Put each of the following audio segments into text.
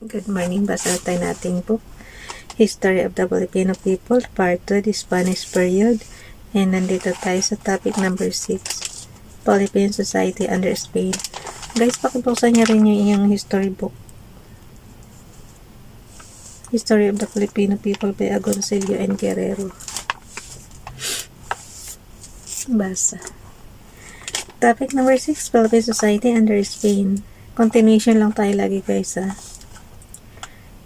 Good morning, basa tayo nating book, History of the Filipino People, Part 2, the Spanish Period. And nandito tayo sa topic number 6, Philippine Society under Spain. Guys, pakibuksan niyo rin yung iyong history book, History of the Filipino People by Agoncillo and Guerrero. Basa. Topic number 6, Philippine Society under Spain. Continuation lang tayo lagi guys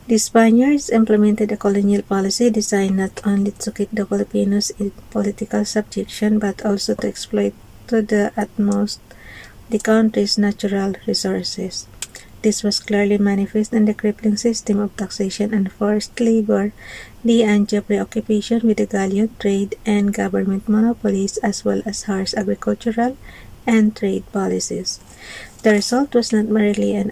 The Spaniards implemented a colonial policy designed not only to keep the Filipinos in political subjection but also to exploit to the utmost the country's natural resources. This was clearly manifest in the crippling system of taxation and forced labor, the undue preoccupation with the galleon trade and government monopolies, as well as harsh agricultural and trade policies. The result was not merely an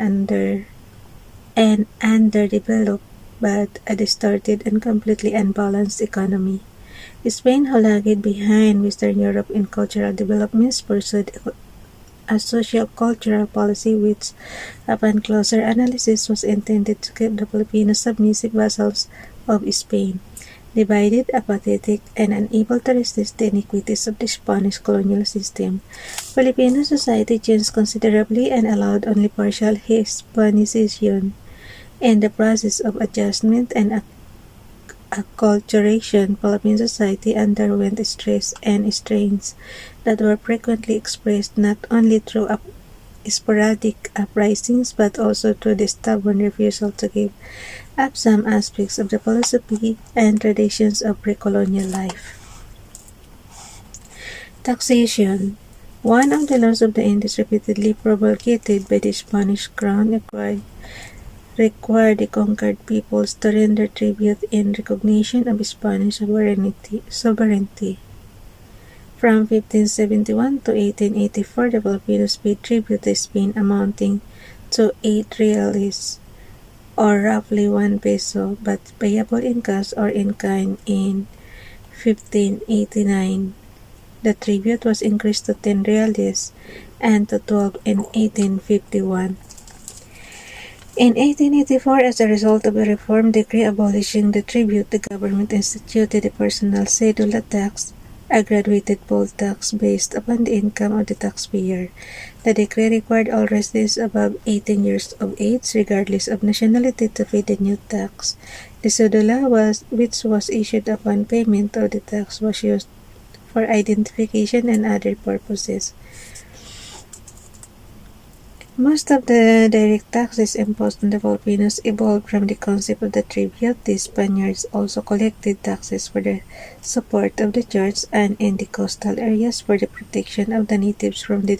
underdeveloped but a distorted and completely unbalanced economy. Spain, who lagged behind Western Europe in cultural developments, pursued a social-cultural policy which, upon closer analysis, was intended to keep the Filipinos submissive vassals of Spain, divided, apathetic, and unable to resist the iniquities of the Spanish colonial system. Filipino society changed considerably and allowed only partial Hispanization. In the process of adjustment and acculturation, Philippine society underwent stress and strains that were frequently expressed not only through sporadic uprisings but also through the stubborn refusal to give up some aspects of the philosophy and traditions of pre-colonial life. Taxation. One of the laws of the Indies repeatedly promulgated by the Spanish crown required the conquered peoples to render tribute in recognition of Spanish sovereignty. From 1571 to 1884, the Filipinos paid tribute to Spain amounting to 8 reales, or roughly 1 peso, but payable in cash or in kind in 1589. The tribute was increased to 10 reales and to 12 in 1851. In 1884, as a result of a reform decree abolishing the tribute, the government instituted the personal cedula tax, a graduated poll tax based upon the income of the taxpayer. The decree required all residents above 18 years of age, regardless of nationality, to pay the new tax. The cedula, which was issued upon payment of the tax, was used for identification and other purposes. Most of the direct taxes imposed on the Filipinos evolved from the concept of the tribute. The Spaniards also collected taxes for the support of the church and in the coastal areas for the protection of the natives from the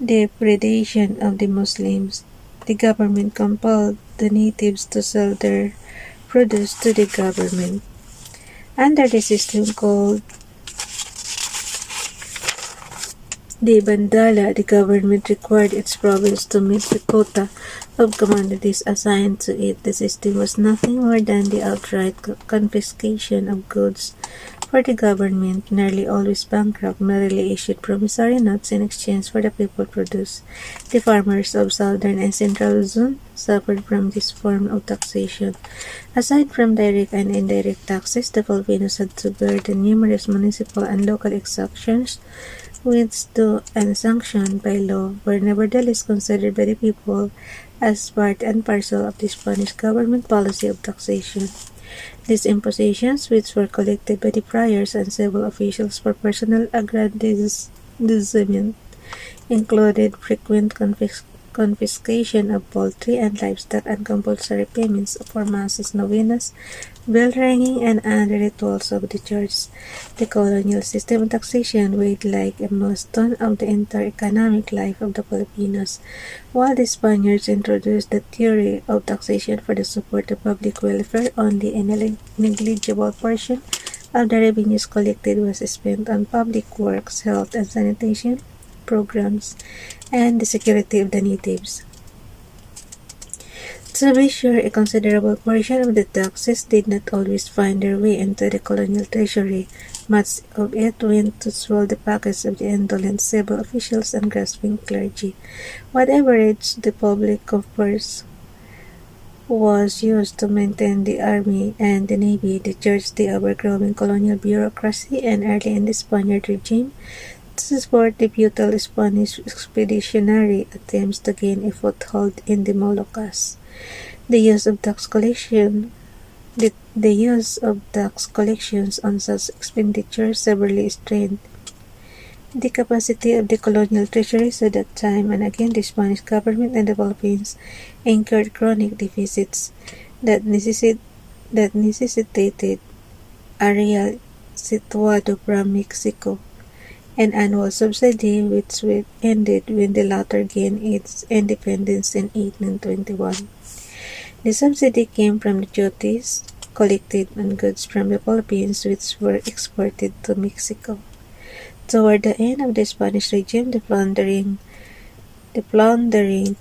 depredation of the Muslims. The government compelled the natives to sell their produce to the government. Under the system called the Bandala, the government required its province to meet the quota of commodities assigned to it. The system was nothing more than the outright confiscation of goods for the government, nearly always bankrupt, merely issued promissory notes in exchange for the people produce. The farmers of southern and central Luzon suffered from this form of taxation. Aside from direct and indirect taxes, the Filipinos had to bear the numerous municipal and local exactions which, though unsanctioned by law, were nevertheless considered by the people as part and parcel of the Spanish government policy of taxation. These impositions, which were collected by the priors and civil officials for personal aggrandizement, included frequent confiscation of poultry and livestock and compulsory payments for masses, novenas, bell ringing, and other rituals of the church. The colonial system of taxation weighed like a millstone of the entire economic life of the Filipinos, while the Spaniards introduced the theory of taxation for the support of public welfare. Only a negligible portion of the revenues collected was spent on public works, health and sanitation programs, and the security of the natives. To be sure, a considerable portion of the taxes did not always find their way into the colonial treasury. Much of it went to swell the pockets of the indolent civil officials and grasping clergy. Whatever reached the public coffers was used to maintain the army and the navy, the church, the ever-growing colonial bureaucracy, and early in the Spaniard regime, to support the futile Spanish expeditionary attempts to gain a foothold in the Moluccas. The use of tax collection the use of tax collections on such expenditures severely strained the capacity of the colonial treasuries at that time, and again the Spanish government and the Philippines incurred chronic deficits that necessitated a real situado from Mexico, an annual subsidy which ended when the latter gained its independence in 1821. The subsidy came from the duties collected on goods from the Philippines which were exported to Mexico. Toward the end of the Spanish regime, the plundering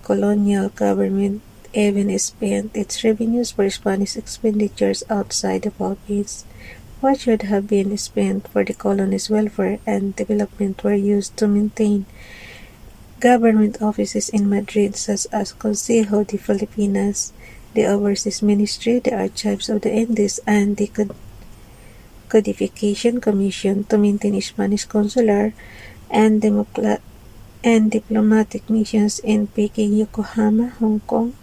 colonial government even spent its revenues for Spanish expenditures outside the Philippines. What should have been spent for the colony's welfare and development were used to maintain government offices in Madrid such as Consejo de Filipinas, the Overseas Ministry, the Archives of the Indies, and the Codification Commission to maintain Spanish consular and diplomatic missions in Peking, Yokohama, Hong Kong,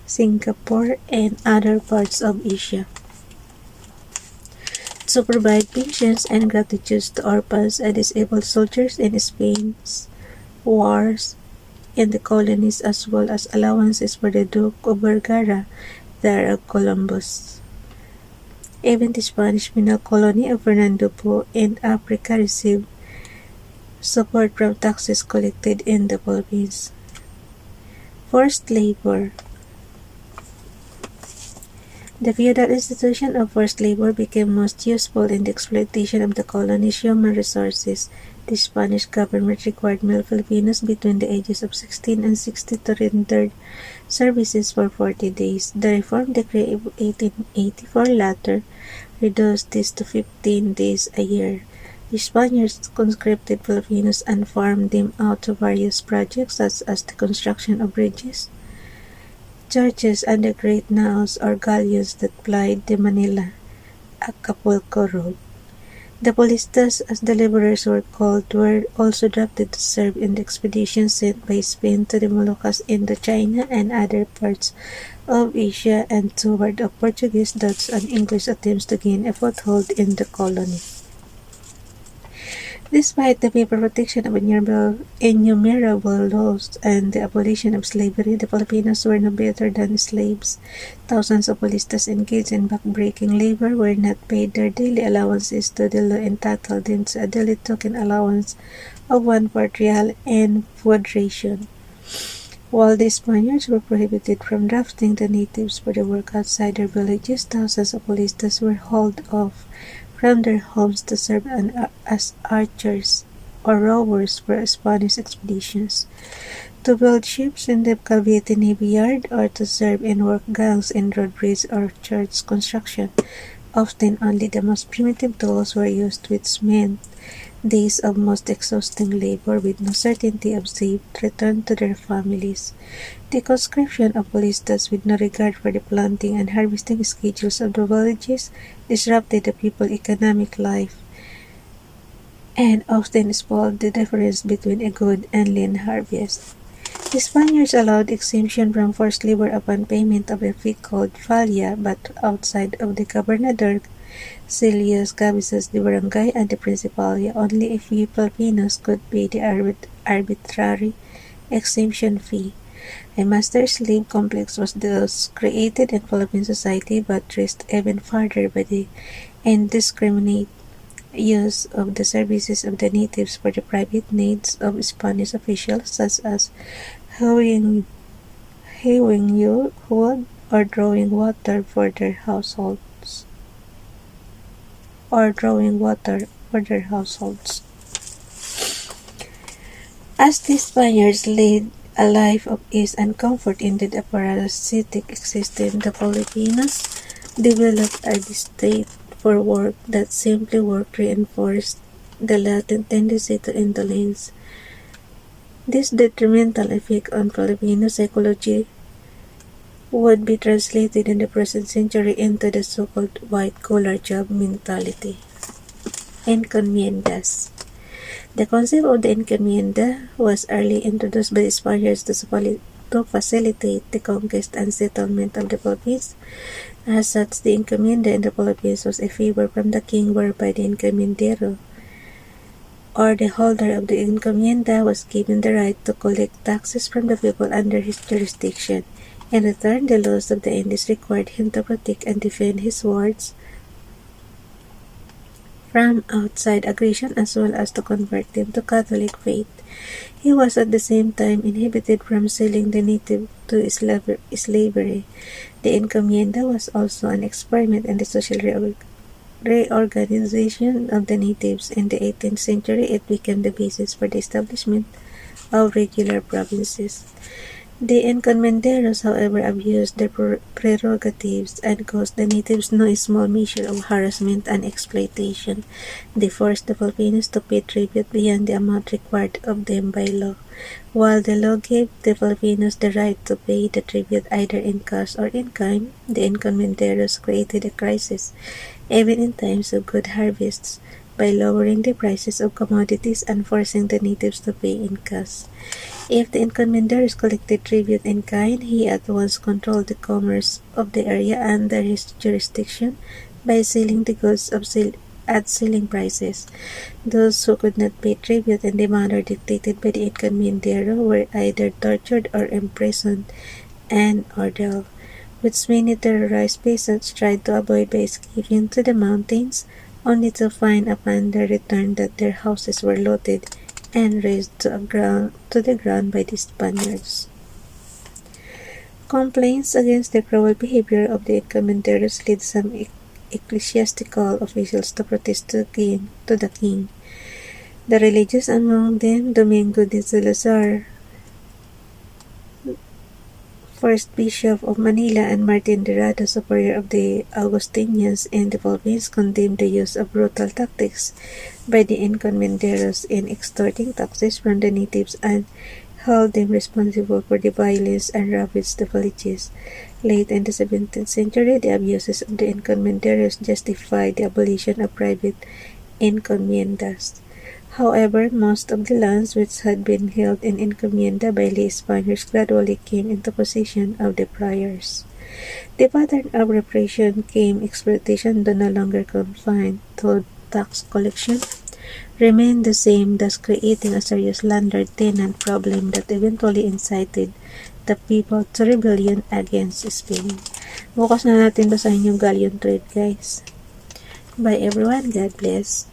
Singapore, and other parts of Asia. To provide pensions and gratitudes to orphans and disabled soldiers in Spain's wars in the colonies, as well as allowances for the Duke of Vergara, there of Columbus. Even the Spanish penal colony of Fernando Po in Africa received support from taxes collected in the Philippines. Forced labor. The feudal institution of forced labor became most useful in the exploitation of the colony's human resources. The Spanish government required male Filipinos between the ages of 16 and 60 to render services for 40 days. The Reform Decree of 1884 later reduced this to 15 days a year. The Spaniards conscripted Filipinos and farmed them out to various projects such as the construction of bridges, churches, and the great naos or galleons that plied the Manila-Acapulco road. The Polistas, as the laborers were called, were also drafted to serve in the expeditions sent by Spain to the Moluccas, Indochina, and other parts of Asia, and toward the Portuguese, Dutch, and English attempts to gain a foothold in the colony. Despite the paper protection of innumerable laws and the abolition of slavery, the Filipinos were no better than slaves. Thousands of Polistas engaged in backbreaking labor were not paid their daily allowances to the law entitled them to a daily token allowance of 1/4 real and food ration. While the Spaniards were prohibited from drafting the natives for the work outside their villages, thousands of Polistas were hauled off from their homes to serve as archers or rowers for Spanish expeditions, to build ships in the Cavite Navy Yard, or to serve in work gangs in road bridge or church construction. Often only the most primitive tools were used, which meant days of most exhausting labor with no certainty of safe return to their families. The conscription of Polistas, with no regard for the planting and harvesting schedules of the villages, disrupted the people's economic life and often spoiled the difference between a good and lean harvest. The Spaniards allowed exemption from forced labor upon payment of a fee called falia, but outside of the gobernador, Cilius, cabezas de barangay, and the principalia, only a few Filipinos could pay the arbitrary exemption fee. A master-slave complex was thus created in Philippine society, but traced even further by the indiscriminate use of the services of the natives for the private needs of Spanish officials, such as hewing wood or drawing water for their households. As the Spaniards led a life of ease and comfort in the parasitic existence, the Filipinos developed a distaste for work. That simply work reinforced the latent tendency to indolence. This detrimental effect on Filipino psychology would be translated in the present century into the so-called white-collar job mentality. Encomiendas. The concept of the encomienda was early introduced by the Spaniards to facilitate the conquest and settlement of the Philippines. As such, the encomienda in the Philippines was a favor from the king whereby the encomendero, or the holder of the encomienda, was given the right to collect taxes from the people under his jurisdiction. In return, the laws of the Indies required him to protect and defend his wards from outside aggression as well as to convert them to Catholic faith. He was at the same time inhibited from selling the native to slavery. The encomienda was also an experiment in the social reorganization of the natives. In the 18th century, it became the basis for the establishment of regular provinces. The encomenderos, however, abused their prerogatives and caused the natives no small measure of harassment and exploitation. They forced the Filipinos to pay tribute beyond the amount required of them by law. While the law gave the Filipinos the right to pay the tribute either in cash or in kind, the encomenderos created a crisis, even in times of good harvests, by lowering the prices of commodities and forcing the natives to pay in cash. If the encomenderos collected tribute in kind, he at once controlled the commerce of the area under his jurisdiction by selling the goods at selling prices. Those who could not pay tribute in the manner dictated by the encomendero were either tortured or imprisoned and ordealed, which many terrorized peasants tried to avoid by escaping to the mountains, only to find upon their return that their houses were looted and razed to the ground by the Spaniards. Complaints against the cruel behavior of the encomenderos led some ecclesiastical officials to protest to the king. The religious, among them Domingo de Salazar, first Bishop of Manila, and Martin de Rada, superior of the Augustinians in the Philippines, condemned the use of brutal tactics by the encomenderos in extorting taxes from the natives and held them responsible for the violence and ravaged the villages. Late in the 17th century, the abuses of the encomenderos justified the abolition of private encomiendas. However, most of the lands which had been held in encomienda by the Spaniards gradually came into possession of the priors. The pattern of repression came exploitation, though no longer confined to tax collection, remained the same, thus creating a serious landlord-tenant problem that eventually incited the people to rebellion against Spain. Bukas na natin basahin yung galleon trade, guys. Bye everyone. God bless.